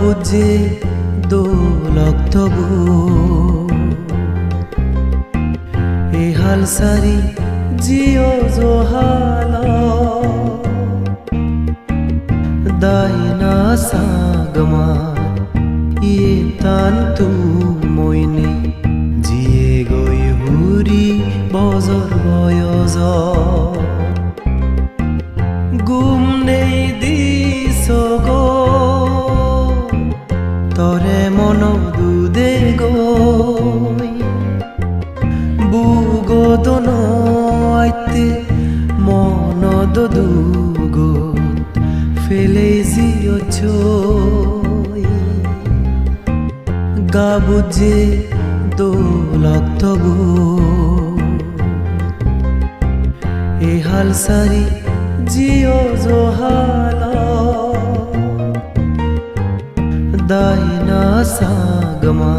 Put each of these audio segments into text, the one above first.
গাবুজে দোলক তবু এহাল সারি জিও জোহাল দাইনা সাগমা ইয়ে তান্তু মইনে জিয়ে গই হুরি বজর বয়জ গুম নেই দিস গো তরে মন দুদে গই বুগদন আইতে মন দুগো ফেলে জিও ছই গাবুজে দোলক তবু এহাল সারি জিও জোহাল দাইনা সাগমা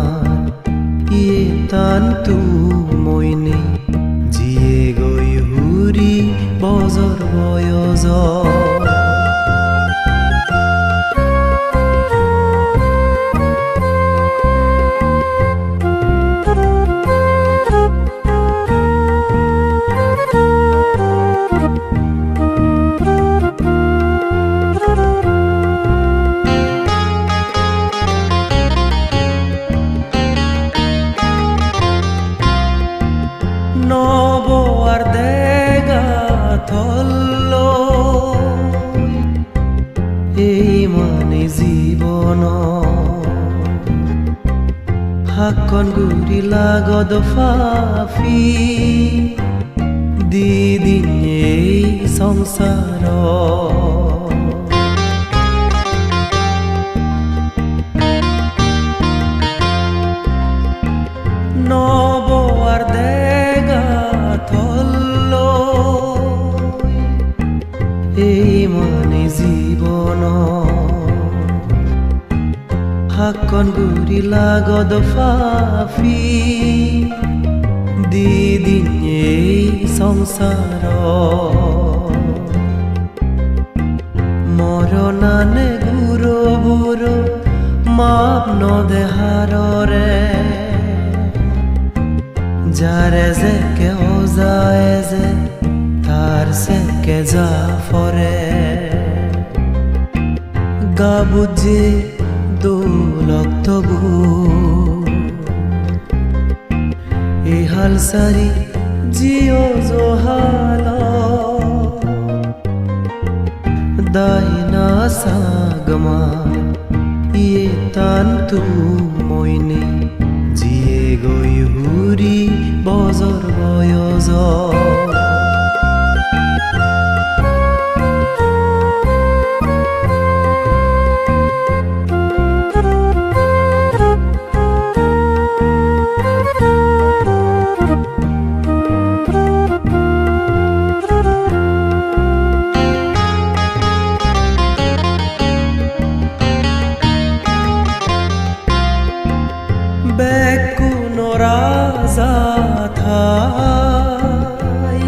ইয়ে তান্তু মইনে জিয়ে গই হুরি বজর বয়জ নব আর দেগা থল্ল এই মানে জীবন হাকন গুৰি লাগদ ফাফি দিদিন এই সংসার নব আর দেগা থল্ল এই মানে জীবন হাকন গুৰি লাগদ ফাফি দিদিন এই সংসার মরণানে গুরো বুড়ো মাপ নদেহারে যারে যে কেউ যায় যে তার সে কে যা ফরে গাবুজে দোলক তবু এহাল সারি জিও জোহাল দাইনা সাগমা ইয়ে তান্তু মইনে জিয়ে গই হুরি বজর বয়জ বেকুন রাজা থাই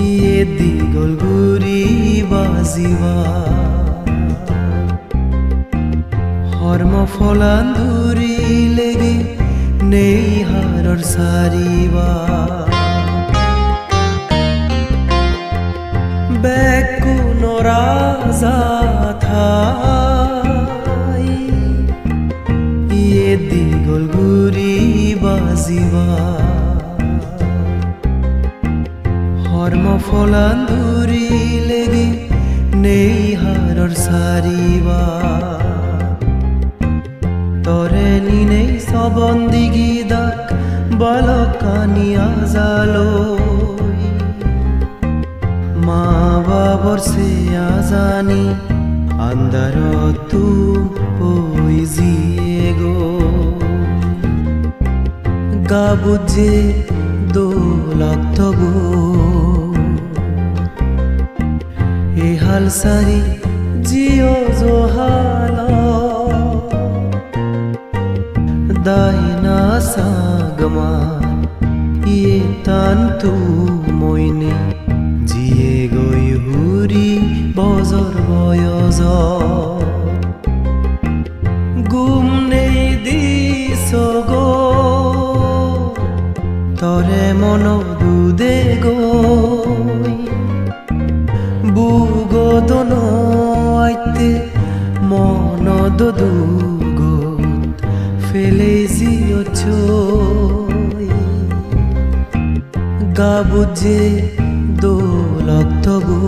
ইয়ে দিগল গুরি বাজিবা হর্ম ফলান্দুরি লেগে নেই হারর সারিবা বেকুন রাজা থাই ইয়ে দিগল গুরি বাজিবা হর্ম ফলান্দুরি লেগে নেই হারর সারিবা তরে নিনেই সবন্দি গিদাক বালকানিয়া জালো মা বাবর সে আজানি আন্দার তুম ওই জিয়ে গো গাবুজে দোলক তবু এহাল সারি জিও জোহাল দাইনা সাগমা ইয়ে তান্তু মইনে জিয়ে গই হুরি বজর বয়জ মন দুদে গৈ বুগদন আইতে মন দুগত ফেলেছি অছই গাবুজে দোলক তবু